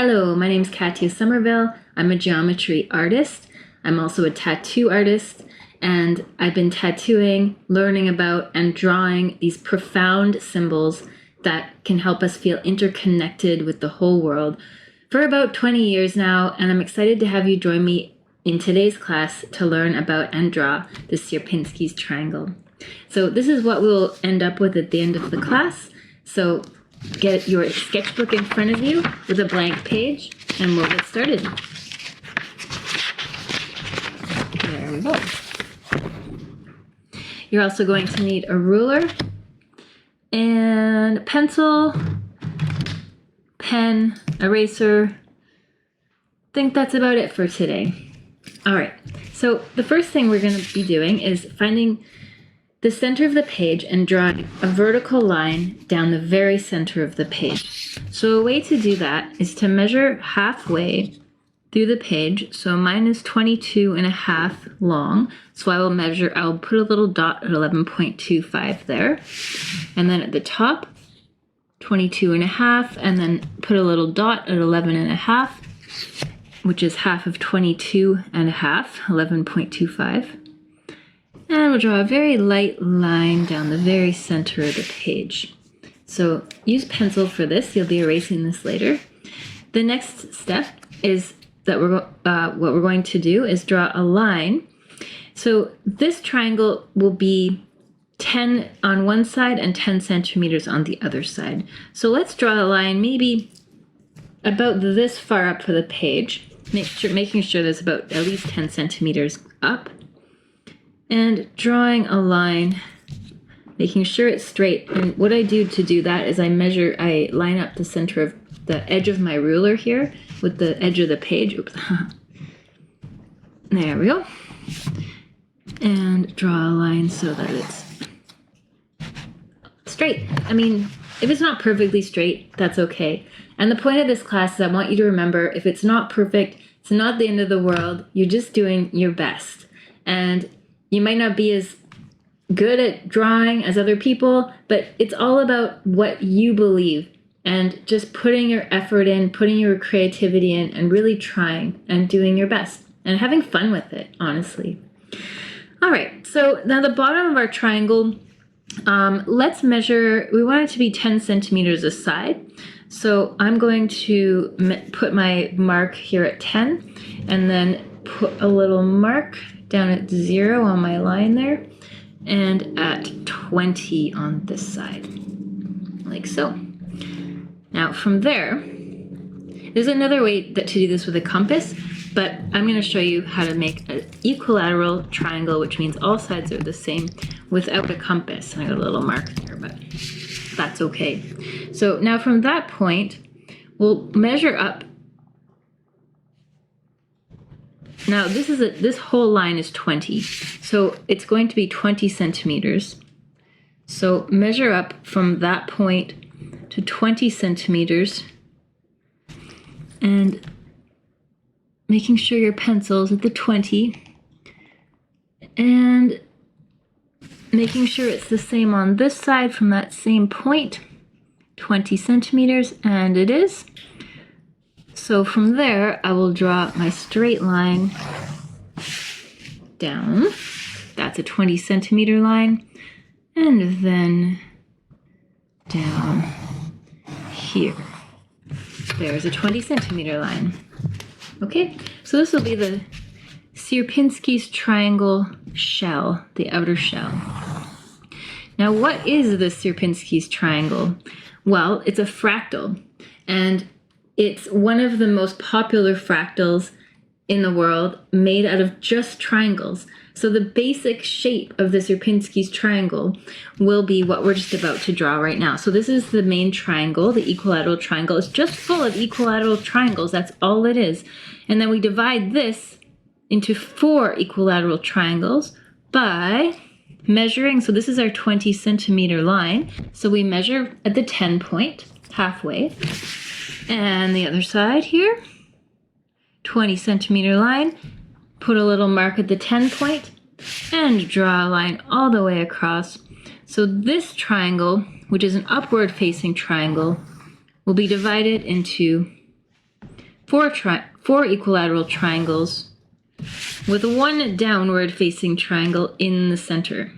Hello, my name is Katia Somerville. I'm a geometry artist. I'm also a tattoo artist, and I've been tattooing, learning about, and drawing these profound symbols that can help us feel interconnected with the whole world for about 20 years now, and I'm excited to have you join me in today's class to learn about and draw the Sierpinski's triangle. So this is what we'll end up with at the end of the class. So get your sketchbook in front of you with a blank page, and we'll get started. There we go. You're also going to need a ruler and a pencil, pen, eraser. I think that's about it for today. All right, so the first thing we're going to be doing is finding the center of the page and drawing a vertical line down the very center of the page. So a way to do that is to measure halfway through the page. So mine is 22.5 long. So I'll put a little dot at 11.25 there. And then at the top, 22.5, and then put a little dot at 11.5, which is half of 22.5, 11.25. And we'll draw a very light line down the very center of the page. So use pencil for this. You'll be erasing this later. The next step is that what we're going to do is draw a line. So this triangle will be 10 on one side and 10 centimeters on the other side. So let's draw a line maybe about this far up for the page, making sure there's about at least 10 centimeters up. And drawing a line, making sure it's straight. And what I do to do that is I line up the center of the edge of my ruler here with the edge of the page. Oops. There we go. And draw a line so that it's straight. I mean, if it's not perfectly straight, that's okay. And the point of this class is I want you to remember, if it's not perfect, it's not the end of the world. You're just doing your best. And you might not be as good at drawing as other people, but it's all about what you believe and just putting your effort in, putting your creativity in, and really trying and doing your best and having fun with it, honestly. All right, so now the bottom of our triangle, let's measure, we want it to be 10 centimeters aside. So I'm going to put my mark here at 10 and then put a little mark down at 0 on my line there, and at 20 on this side, like so. Now from there, there's another way to do this with a compass, but I'm going to show you how to make an equilateral triangle, which means all sides are the same, without a compass. I got a little mark there, but that's okay. So now from that point, we'll measure up. Now this whole line is 20, so it's going to be 20 centimeters. So measure up from that point to 20 centimeters and making sure your pencil's at the 20 and making sure it's the same on this side from that same point, 20 centimeters, and it is. So from there, I will draw my straight line down. That's a 20 centimeter line. And then down here. There's a 20 centimeter line. Okay, so this will be the Sierpinski's triangle shell, the outer shell. Now, what is the Sierpinski's triangle? Well, it's a fractal, and it's one of the most popular fractals in the world, made out of just triangles. So the basic shape of the Sierpinski's triangle will be what we're just about to draw right now. So this is the main triangle, the equilateral triangle. It's just full of equilateral triangles. That's all it is. And then we divide this into 4 equilateral triangles by measuring. So this is our 20 centimeter line. So we measure at the 10 point, halfway. And the other side here, 20 centimeter line, put a little mark at the 10 point, and draw a line all the way across. So this triangle, which is an upward facing triangle, will be divided into four equilateral triangles with one downward facing triangle in the center.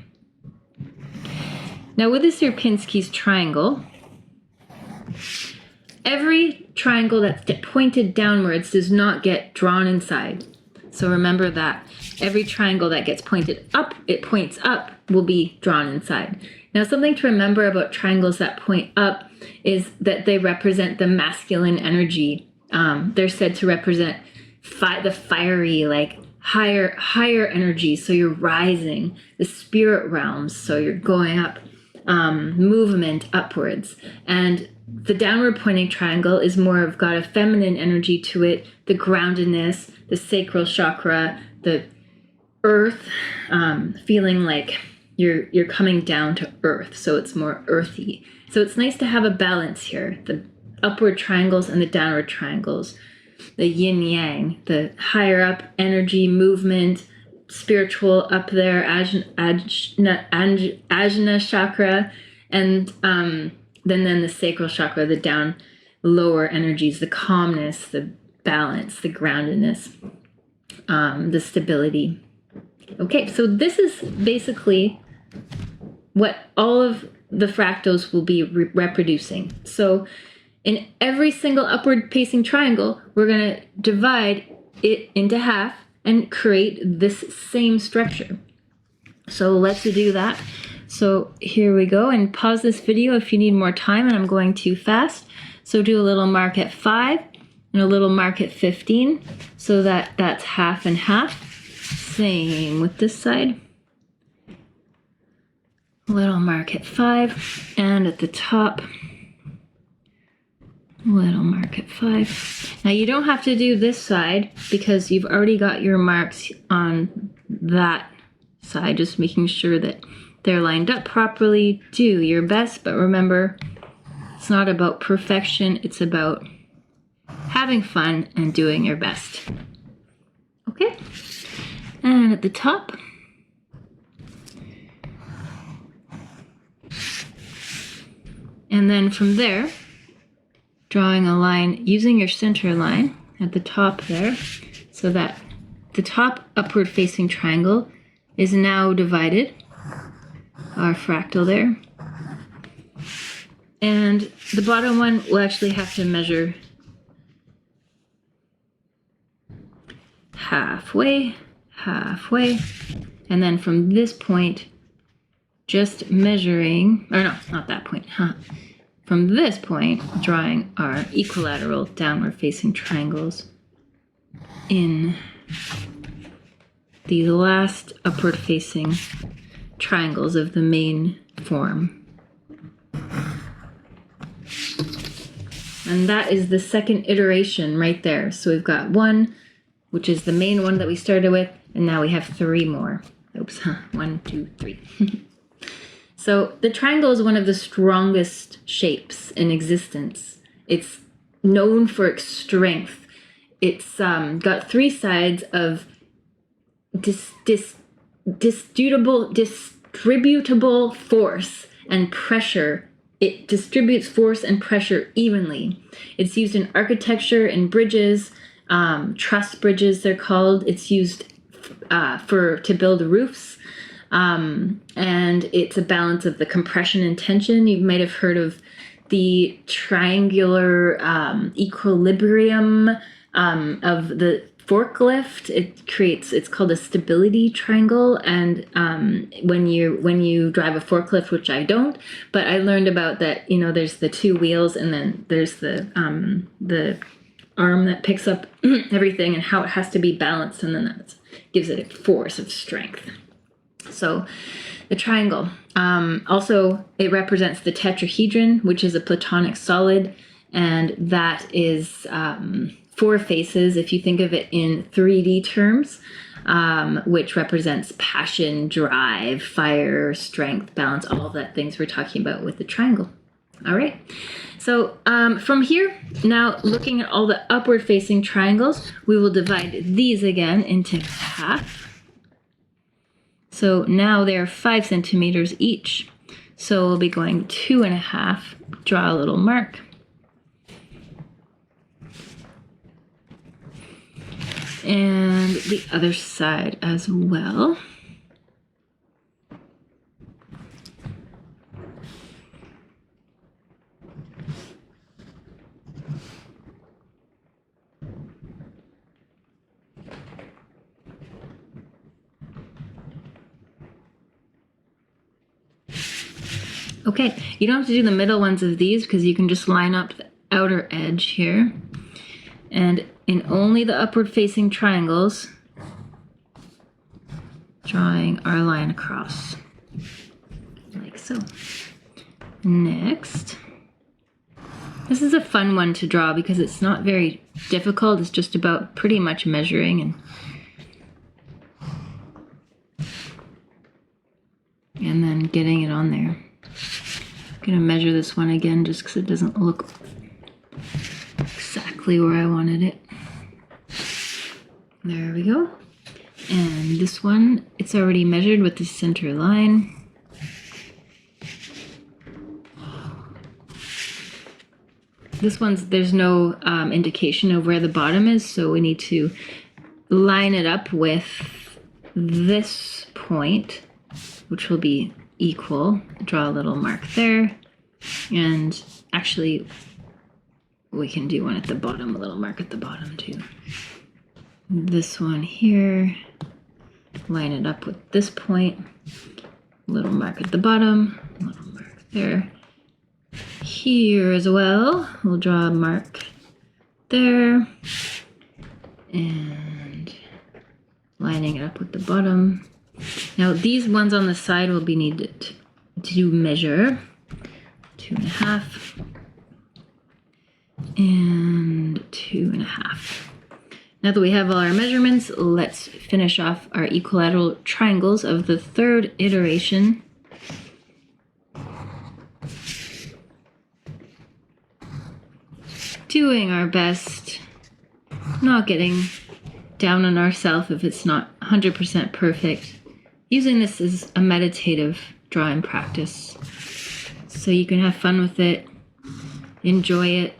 Now with the Sierpinski's triangle, every triangle that's pointed downwards does not get drawn inside. So remember that. Every triangle that gets pointed up, it points up, will be drawn inside. Now something to remember about triangles that point up is that they represent the masculine energy. They're said to represent the fiery, like higher energy. So you're rising, the spirit realms. So you're going up, movement upwards. And the downward pointing triangle is more of got a feminine energy to it, the groundedness, the sacral chakra, the earth, feeling like you're coming down to earth. So it's more earthy. So it's nice to have a balance here. The upward triangles and the downward triangles, the yin yang, the higher up energy, movement, spiritual up there, ajna chakra, and then the sacral chakra, the down lower energies, the calmness, the balance, the groundedness, the stability. Okay, so this is basically what all of the fractals will be reproducing. So in every single upward facing triangle, we're going to divide it into half and create this same structure. So let's do that. So here we go, and pause this video if you need more time and I'm going too fast. So do a little mark at 5 and a little mark at 15, so that's half and half. Same with this side. A little mark at 5, and at the top, little mark at 5. Now you don't have to do this side because you've already got your marks on that side, just making sure that they're lined up properly. Do your best, but remember, it's not about perfection, it's about having fun and doing your best. Okay, and at the top, and then from there, drawing a line using your center line at the top there, so that the top upward facing triangle is now divided, our fractal there. And the bottom one will actually have to measure halfway, and then from this point, just measuring, or no, not that point, from this point, drawing our equilateral downward facing triangles in the last upward facing triangles of the main form. And that is the second iteration right there. So we've got one, which is the main one that we started with, and now we have 3 more. Oops, 1, 2, 3. So the triangle is one of the strongest shapes in existence. It's known for its strength. It's got 3 sides of distributable force and pressure. It distributes force and pressure evenly. It's used in architecture and bridges, truss bridges they're called. It's used to build roofs. And it's a balance of the compression and tension. You might have heard of the triangular equilibrium of the forklift. It's called a stability triangle. And when you drive a forklift, which I don't, but I learned about that, there's the 2 wheels, and then there's the arm that picks up everything and how it has to be balanced, and then that gives it a force of strength. So the triangle, also it represents the tetrahedron, which is a platonic solid, and that is 4 faces if you think of it in 3D terms, which represents passion, drive, fire, strength, balance, all of that things we're talking about with the triangle. All right, so from here, now looking at all the upward facing triangles, we will divide these again into half. So now they are 5 centimeters each. So we'll be going 2.5, draw a little mark. And the other side as well. Okay, you don't have to do the middle ones of these because you can just line up the outer edge here. And in only the upward facing triangles, drawing our line across, like so. Next, this is a fun one to draw because it's not very difficult. It's just about pretty much measuring and then getting it on there. I'm gonna measure this one again just because it doesn't look exactly where I wanted it. There we go. And this one, it's already measured with the center line. This one's, there's no indication of where the bottom is, so we need to line it up with this point, which will be equal. Draw a little mark there, and actually we can do one at the bottom, a little mark at the bottom too. This one here, line it up with this point, little mark at the bottom, little mark there. Here as well, we'll draw a mark there, and lining it up with the bottom. Now these ones on the side will be needed to measure 2.5 and 2.5. Now that we have all our measurements, let's finish off our equilateral triangles of the third iteration. Doing our best, not getting down on ourselves if it's not 100% perfect. Using this as a meditative drawing practice so you can have fun with it, enjoy it.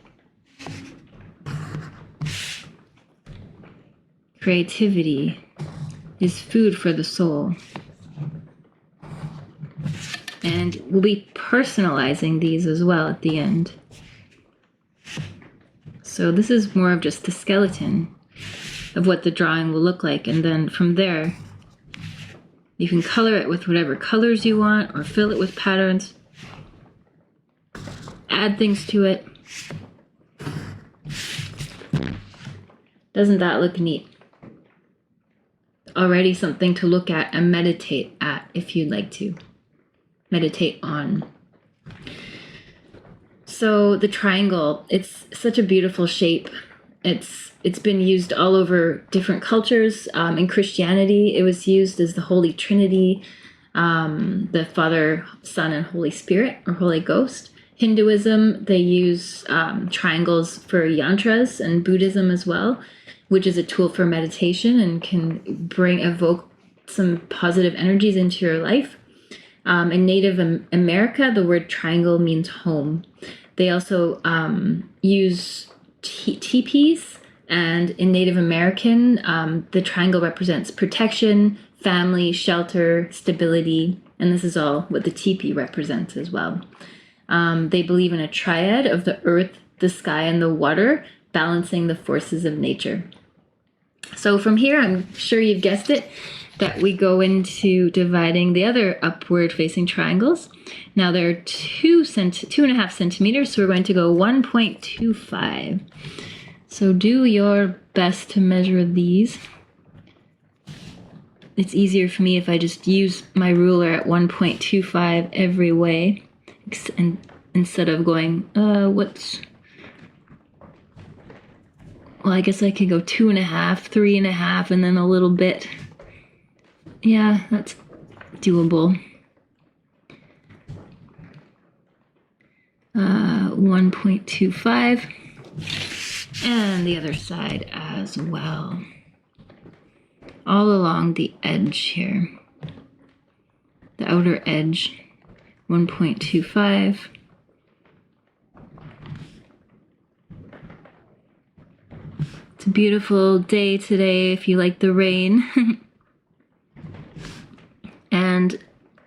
Creativity is food for the soul. And we'll be personalizing these as well at the end. So this is more of just the skeleton of what the drawing will look like. And then from there, you can color it with whatever colors you want or fill it with patterns. Add things to it. Doesn't that look neat? Already something to look at and meditate at if you'd like to. Meditate on. So the triangle, it's such a beautiful shape. It's been used all over different cultures. In Christianity, it was used as the Holy Trinity, the Father, Son, and Holy Spirit, or Holy Ghost. Hinduism, they use triangles for yantras, and Buddhism as well, which is a tool for meditation and can evoke some positive energies into your life. In Native America, the word triangle means home. They also use teepees, and in Native American, the triangle represents protection, family, shelter, stability, and this is all what the teepee represents as well. They believe in a triad of the earth, the sky, and the water, balancing the forces of nature. So from here, I'm sure you've guessed it, that we go into dividing the other upward facing triangles. Now they're 2.5 centimeters, so we're going to go 1.25. So do your best to measure these. It's easier for me if I just use my ruler at 1.25 every way, and instead of going, well, I guess I could go 2.5, 3.5, and then a little bit. Yeah, that's doable. 1.25, and the other side as well. All along the edge here. The outer edge, 1.25. It's a beautiful day today if you like the rain. And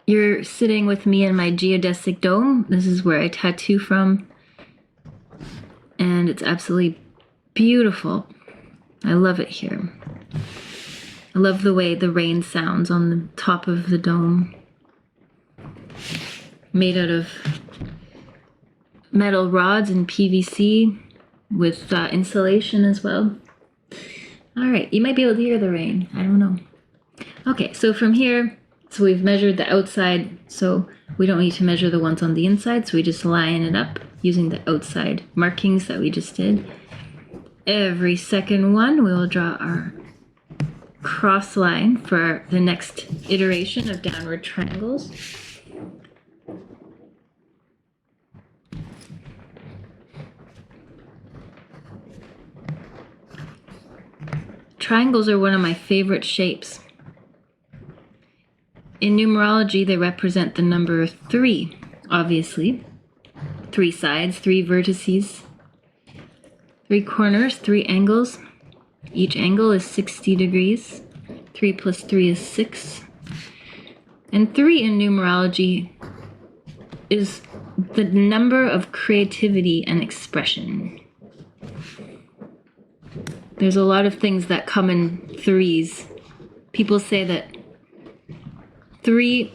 you're sitting with me in my geodesic dome. This is where I tattoo from. And it's absolutely beautiful. I love it here. I love the way the rain sounds on the top of the dome. Made out of metal rods and PVC with insulation as well. All right, you might be able to hear the rain. I don't know. Okay, so from here, so we've measured the outside, so we don't need to measure the ones on the inside, so we just line it up using the outside markings that we just did. Every second one, we will draw our cross line for the next iteration of downward triangles. Triangles are one of my favorite shapes. In numerology, they represent the number 3, obviously. 3 sides, 3 vertices, 3 corners, 3 angles. Each angle is 60 degrees. 3 plus 3 is 6. And 3 in numerology is the number of creativity and expression. There's a lot of things that come in 3s. People say that 3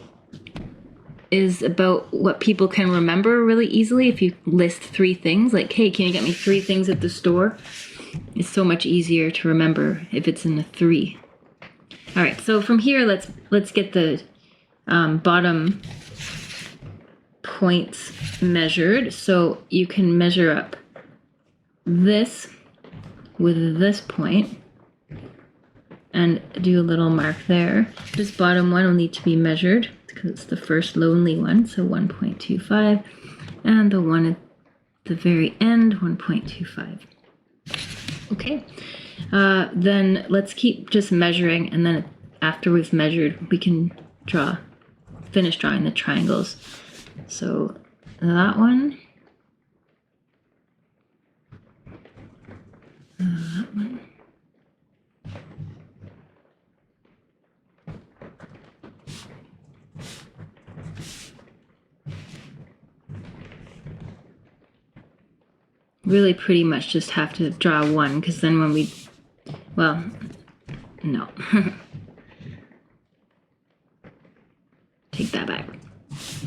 is about what people can remember really easily. If you list 3 things, like, hey, can you get me 3 things at the store? It's so much easier to remember if it's in a 3. All right, so from here, let's get the bottom points measured. So you can measure up this with this point and do a little mark there. This bottom one will need to be measured because it's the first lonely one, so 1.25, and the one at the very end, 1.25. Okay, then let's keep just measuring, and then after we've measured, we can finish drawing the triangles. So that one, that one, really pretty much just have to draw one, because then when we, well, no. Take that back.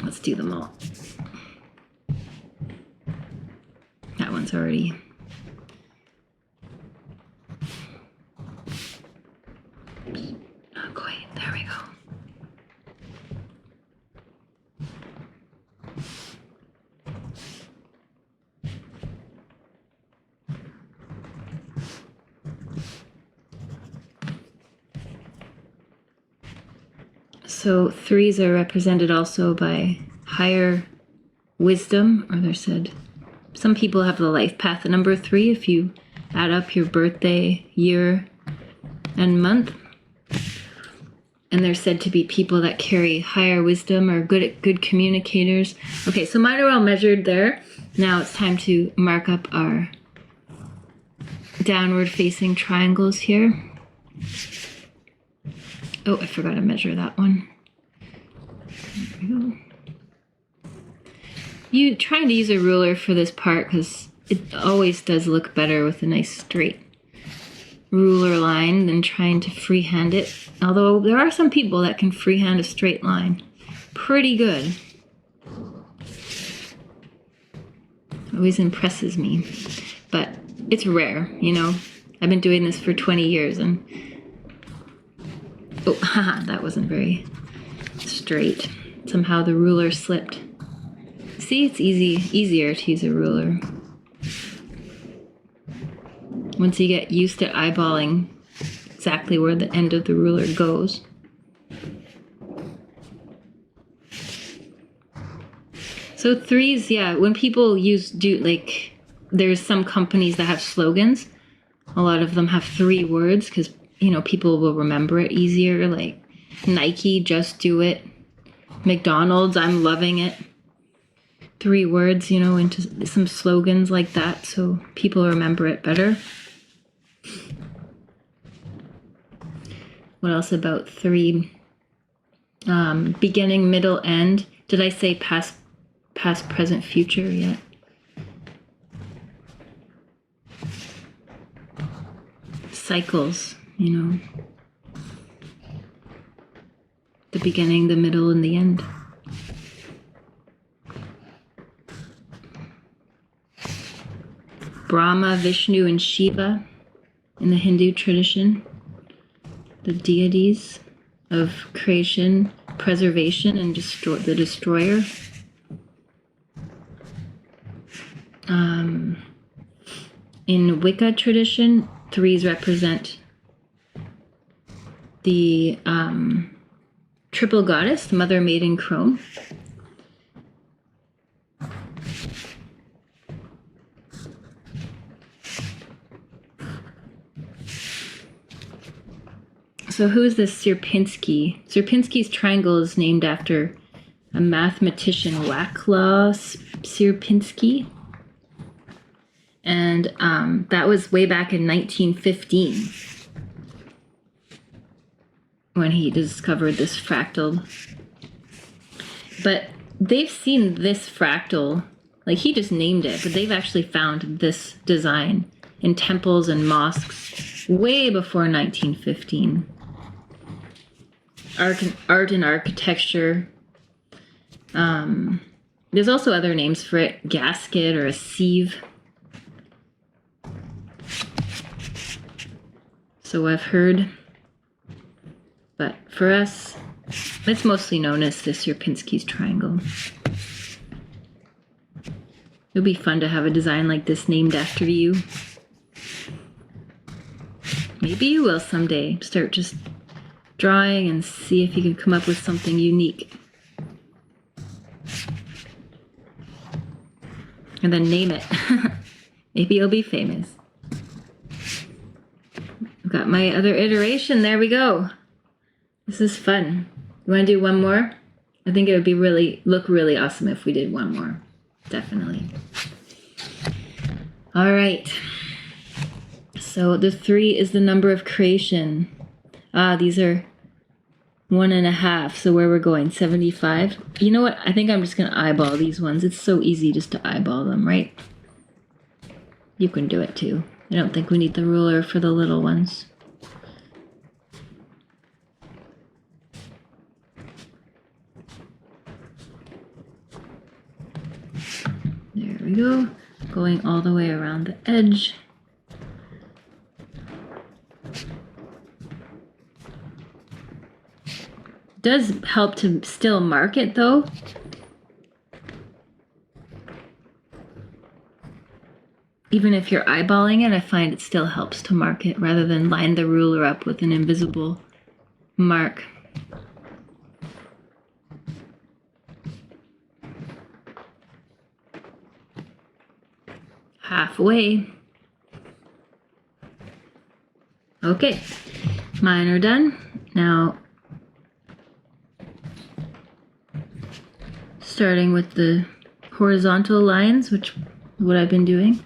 Let's do them all. That one's already. Not quite. There we go. So 3s are represented also by higher wisdom, or they're said, some people have the life path number 3 if you add up your birthday, year, and month. And they're said to be people that carry higher wisdom or good communicators. Okay, so mine are all measured there. Now it's time to mark up our downward facing triangles here. Oh, I forgot to measure that one. There we go. You trying to use a ruler for this part because it always does look better with a nice straight ruler line than trying to freehand it. Although there are some people that can freehand a straight line pretty good. Always impresses me. But it's rare, you know. I've been doing this for 20 years and oh, haha, that wasn't very straight. Somehow the ruler slipped. See, it's easier to use a ruler. Once you get used to eyeballing exactly where the end of the ruler goes. So 3s, yeah, when people there's some companies that have slogans. A lot of them have 3 words because, you know, people will remember it easier, like Nike, just do it. McDonald's, I'm loving it. 3 words, you know, into some slogans like that so people remember it better. What else about 3? Beginning, middle, end. Did I say past, present, future yet? Cycles, you know. The beginning, the middle, and the end. Brahma, Vishnu, and Shiva in the Hindu tradition. The deities of creation, preservation, and the destroyer. In Wicca tradition, 3s represent the triple goddess, Mother, Maiden, Crone. So who is this Sierpinski? Sierpinski's triangle is named after a mathematician, Wacław Sierpinski. And that was way back in 1915 when he discovered this fractal. But they've seen this fractal, like he just named it, but they've actually found this design in temples and mosques way before 1915. Art and architecture. There's also other names for it, gasket or a sieve. So I've heard, but for us, it's mostly known as the Sierpinski's triangle. It would be fun to have a design like this named after you. Maybe you will someday start just drawing and see if you can come up with something unique. And then name it. Maybe you'll be famous. I've got my other iteration. There we go. This is fun. You want to do one more? I think it would be look really awesome if we did one more. Definitely. All right. So the 3 is the number of creation. These are 1.5. So where we're going, 75. You know what? I think I'm just going to eyeball these ones. It's so easy just to eyeball them, right? You can do it too. I don't think we need the ruler for the little ones. There we go. Going all the way around the edge. Does help to still mark it though. Even if you're eyeballing it, I find it still helps to mark it rather than line the ruler up with an invisible mark. Halfway. Okay, mine are done. Now, starting with the horizontal lines, which is what I've been doing.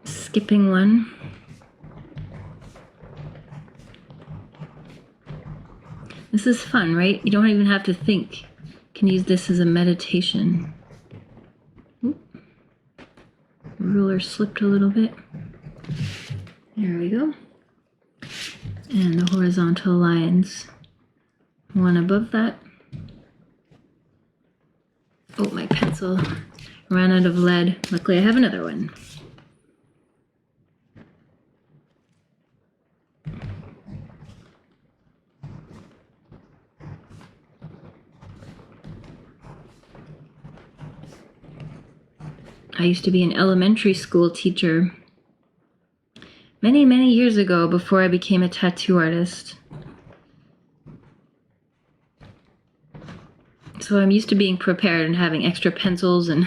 Skipping one. This is fun, right? You don't even have to think. You can use this as a meditation. Oop. The ruler slipped a little bit. There we go. And the horizontal lines. One above that. Oh, my pencil ran out of lead. Luckily, I have another one. I used to be an elementary school teacher many, many years ago before I became a tattoo artist. So I'm used to being prepared and having extra pencils and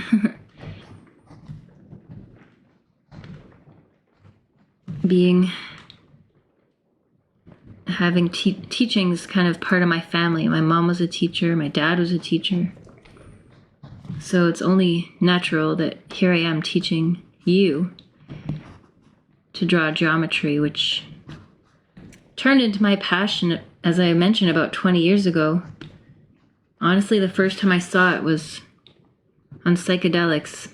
having teaching is kind of part of my family. My mom was a teacher, my dad was a teacher. So it's only natural that here I am teaching you. to draw geometry, which turned into my passion, as I mentioned, about 20 years ago. Honestly, the first time I saw it was on psychedelics.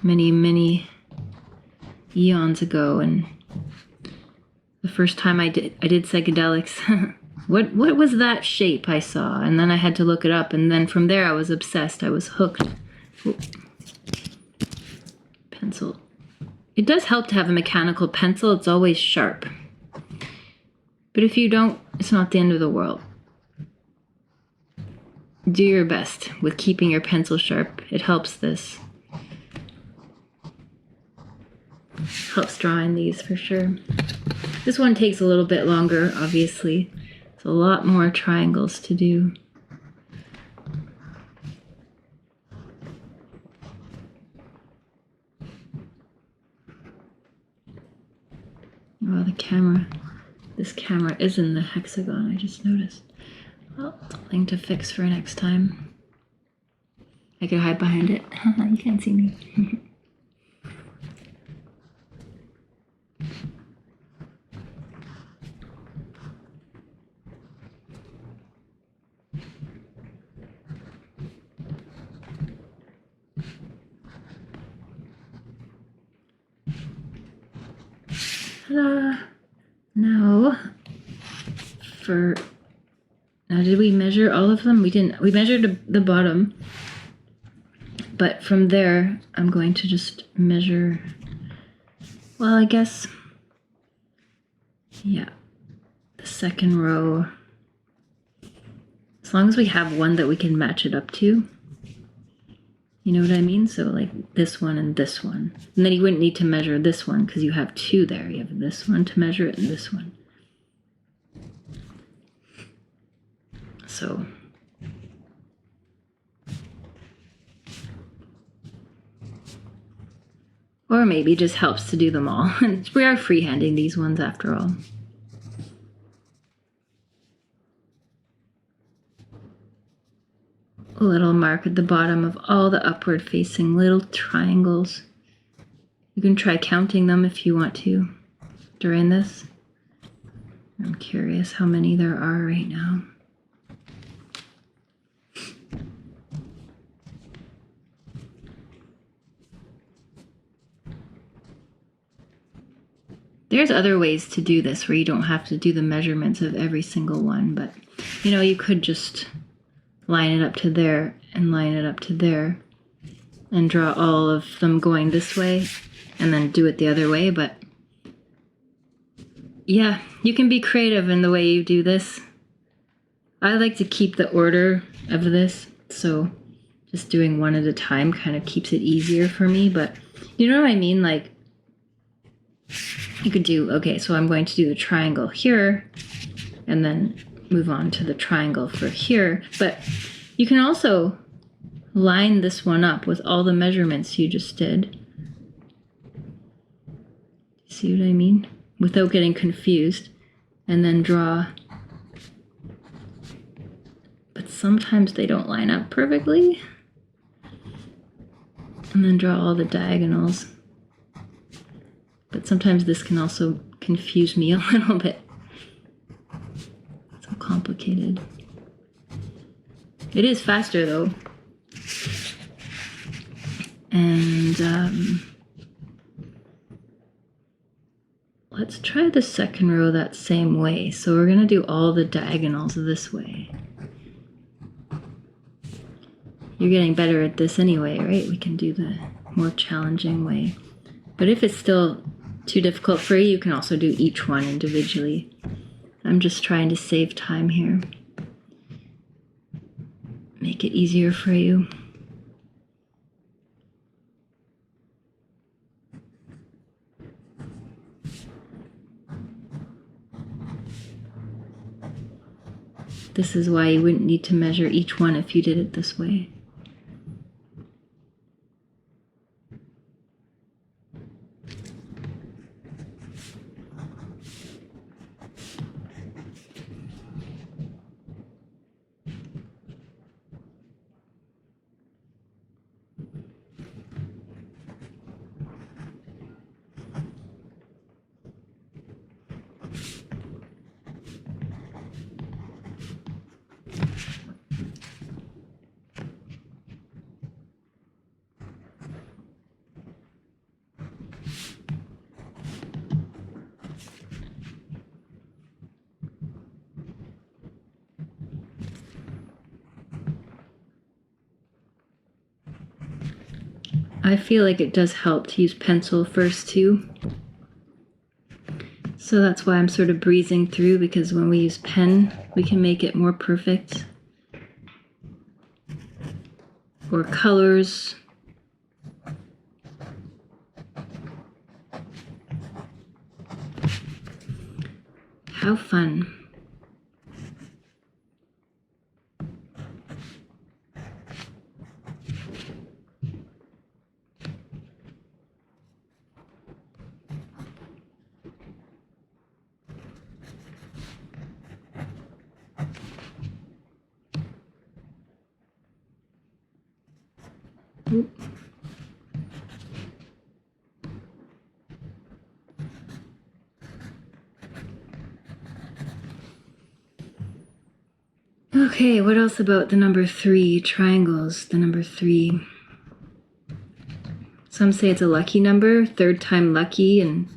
Many eons ago, and the first time I did psychedelics, what was that shape I saw? And then I had to look it up, and then from there I was obsessed. I was hooked. Ooh. Pencil. It does help to have a mechanical pencil. It's always sharp. But if you don't, it's not the end of the world. Do your best with keeping your pencil sharp. It helps this. Helps drawing these for sure. This one takes a little bit longer, obviously. It's a lot more triangles to do. Oh, the camera. This camera is in the hexagon, I just noticed. Well, something to fix for next time. I could hide behind it. You can't see me. Now, did we measure all of them? We didn't. We measured the bottom, but from there, I'm going to just measure, well, I guess, yeah, the second row. As long as we have one that we can match it up to. You know what I mean? So like this one and this one. And then you wouldn't need to measure this one because you have two there. You have this one to measure it and this one. So or maybe just helps to do them all. And we are freehanding these ones after all. A little mark at the bottom of all the upward facing little triangles. You can try counting them if you want to during this. I'm curious how many there are right now. There's other ways to do this where you don't have to do the measurements of every single one, but you know, you could just line it up to there and line it up to there and draw all of them going this way and then do it the other way. But yeah, you can be creative in the way you do this. I like to keep the order of this, so just doing one at a time kind of keeps it easier for me. But you know what I mean? Like, you could do, okay, so I'm going to do the triangle here and then move on to the triangle for here. But you can also line this one up with all the measurements you just did. See what I mean? Without getting confused. And then draw. But sometimes they don't line up perfectly. And then draw all the diagonals. But sometimes this can also confuse me a little bit. It's so complicated. It is faster though. And let's try the second row that same way. So we're gonna do all the diagonals this way. You're getting better at this anyway, right? We can do the more challenging way. But if it's still too difficult for you, you can also do each one individually. I'm just trying to save time here. Make it easier for you. This is why you wouldn't need to measure each one if you did it this way. I feel like it does help to use pencil first too. So that's why I'm sort of breezing through, because when we use pen, we can make it more perfect. Or colors. How fun. Oop. Okay, what else about the number 3, triangles, the number 3? Some say it's a lucky number, third time lucky, and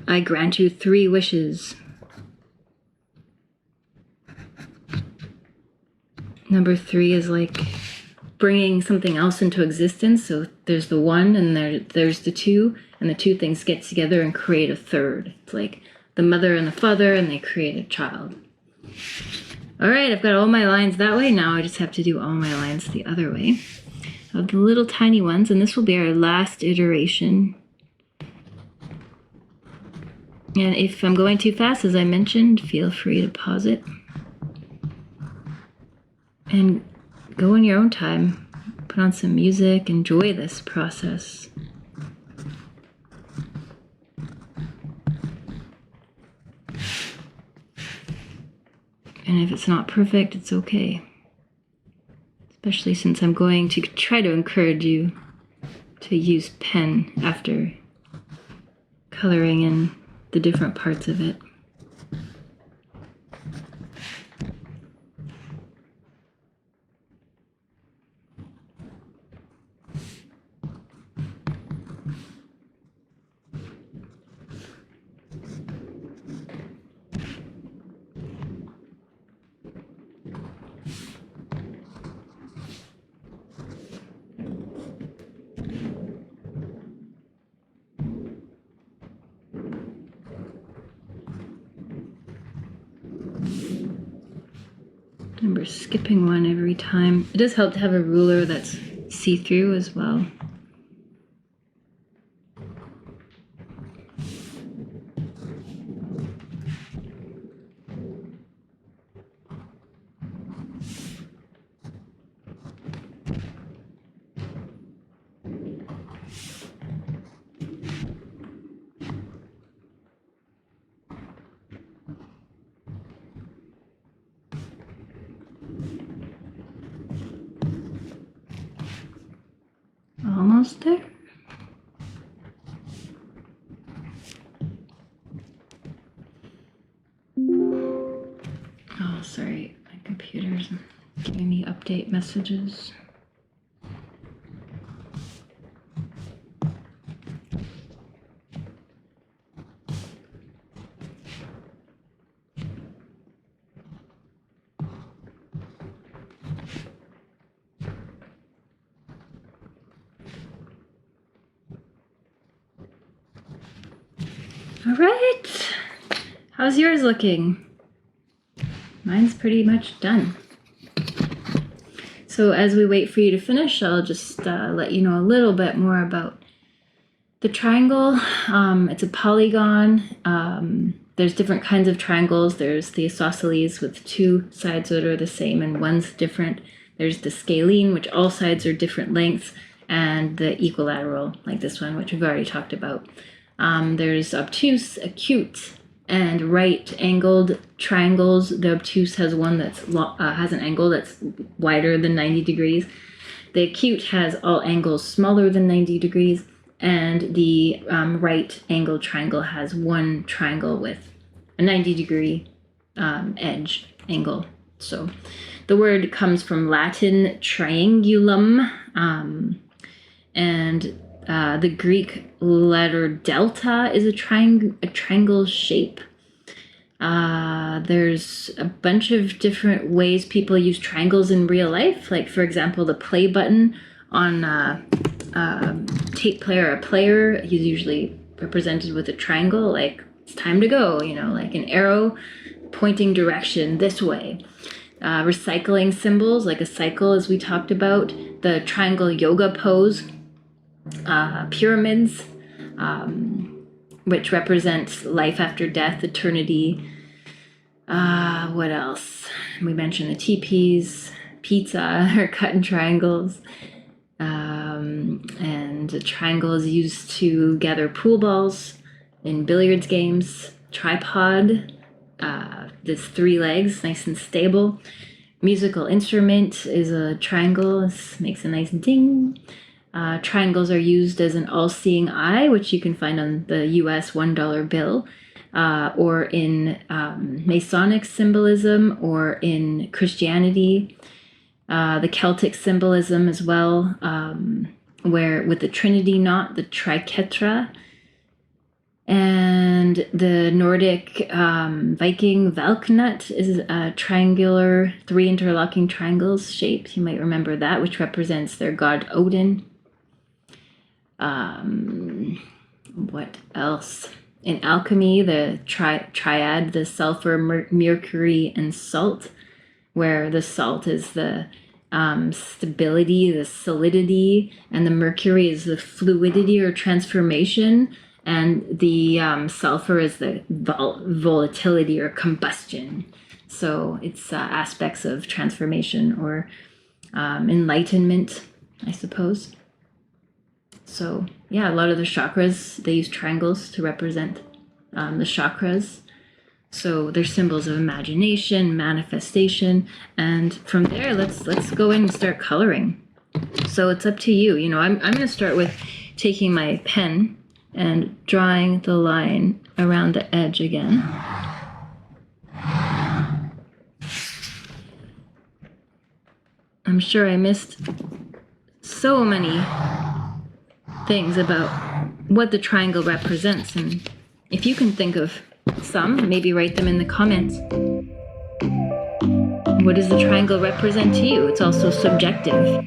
I grant you 3 wishes. Number 3 is like bringing something else into existence. So there's the 1 and there's the 2, and the 2 things get together and create a third. It's like the mother and the father, and they create a child. All right, I've got all my lines that way. Now I just have to do all my lines the other way. Of the little tiny ones, and this will be our last iteration. And if I'm going too fast, as I mentioned, feel free to pause it. And go in your own time. Put on some music, enjoy this process. And if it's not perfect, it's okay. Especially since I'm going to try to encourage you to use pen after coloring in the different parts of it. Remember skipping one every time. It does help to have a ruler that's see-through as well. Almost there. Oh, sorry, my computer's giving me update messages. All right, how's yours looking? Mine's pretty much done. So as we wait for you to finish, I'll just let you know a little bit more about the triangle. It's a polygon. There's different kinds of triangles. There's the isosceles with 2 sides that are the same and one's different. There's the scalene, which all sides are different lengths, and the equilateral, like this one, which we've already talked about. There's obtuse, acute, and right-angled triangles. The obtuse has one that's has an angle that's wider than 90 degrees. The acute has all angles smaller than 90 degrees, and the right-angled triangle has one triangle with a 90-degree edge angle. So the word comes from Latin triangulum, and the Greek letter delta is a triangle shape. There's a bunch of different ways people use triangles in real life. Like, for example, the play button on tape player, a player, he's usually represented with a triangle, like it's time to go, like an arrow pointing direction this way. Recycling symbols, like a cycle, as we talked about, the triangle yoga pose, pyramids, which represents life after death, eternity. What else? We mentioned the teepees, pizza, are cut in triangles. And a triangle is used to gather pool balls in billiards games. Tripod, there's 3 legs, nice and stable. Musical instrument is a triangle. This makes a nice ding. Triangles are used as an all-seeing eye, which you can find on the US $1 bill, or in Masonic symbolism, or in Christianity. The Celtic symbolism as well, where with the Trinity knot, the triquetra, and the Nordic Viking Valknut is a triangular, 3 interlocking triangles shaped. You might remember that, which represents their god Odin. What else? In alchemy, the triad, the sulfur, mercury, and salt, where the salt is the stability, the solidity, and the mercury is the fluidity or transformation, and the sulfur is the volatility or combustion. So it's aspects of transformation or enlightenment, I suppose. So yeah, a lot of the chakras, they use triangles to represent the chakras. So they're symbols of imagination, manifestation, and from there, let's go in and start coloring. So it's up to you. I'm going to start with taking my pen and drawing the line around the edge again. I'm sure I missed so many things about what the triangle represents, and if you can think of some, maybe write them in the comments. What does the triangle represent to you? It's also subjective.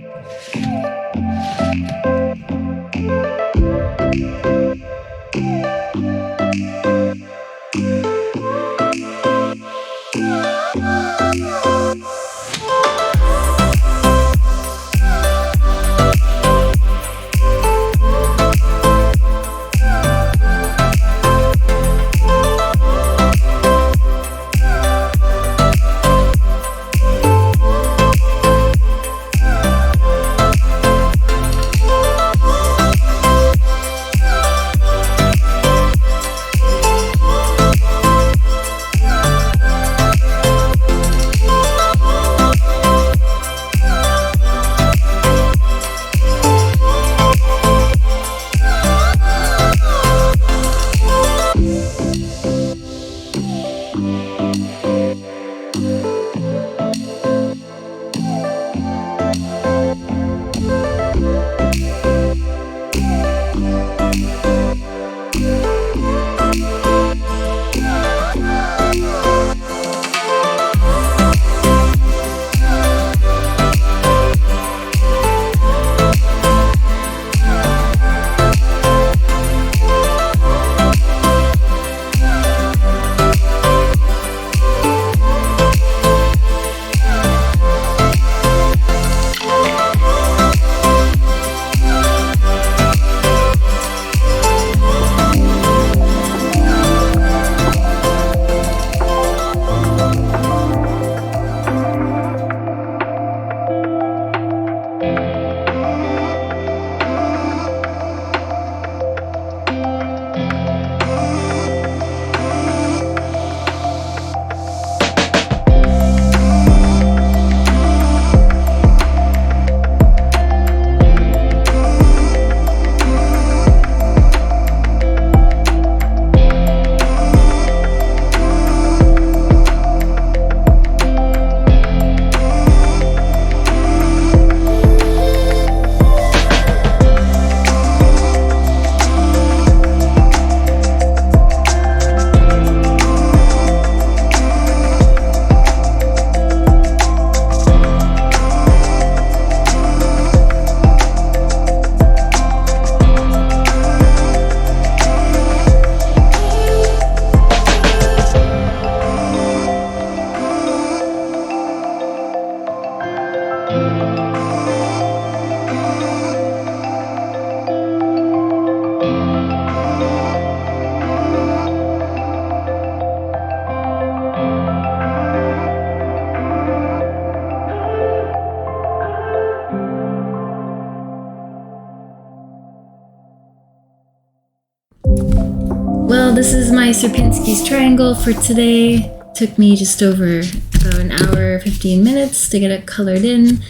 this is my Sierpinski's triangle for today. Took me just over about an hour, 15 minutes to get it colored in.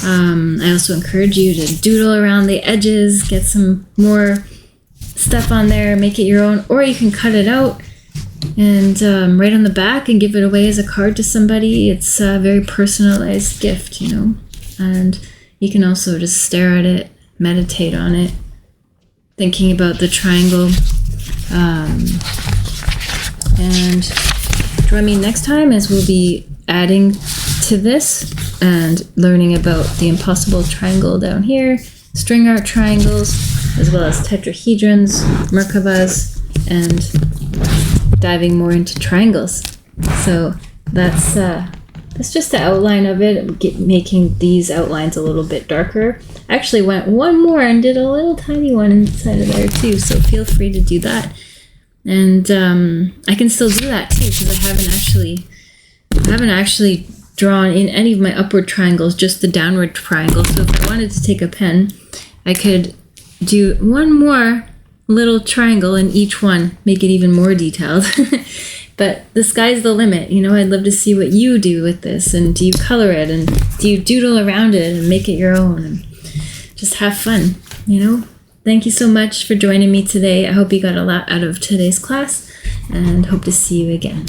I also encourage you to doodle around the edges, get some more stuff on there, make it your own, or you can cut it out and write on the back and give it away as a card to somebody. It's a very personalized gift, you know, and you can also just stare at it, meditate on it, thinking about the triangle. And join me next time as we'll be adding to this and learning about the impossible triangle down here, string art triangles, as well as tetrahedrons, Merkavas, and diving more into triangles. So that's just the outline of it, making these outlines a little bit darker. I actually went one more and did a little tiny one inside of there too, so feel free to do that. And I can still do that too, because I haven't actually drawn in any of my upward triangles, just the downward triangle. So if I wanted to take a pen, I could do one more little triangle in each one, make it even more detailed. But the sky's the limit, you know. I'd love to see what you do with this, and do you color it, and do you doodle around it and make it your own, and just have fun, you know. Thank you so much for joining me today. I hope you got a lot out of today's class, and hope to see you again.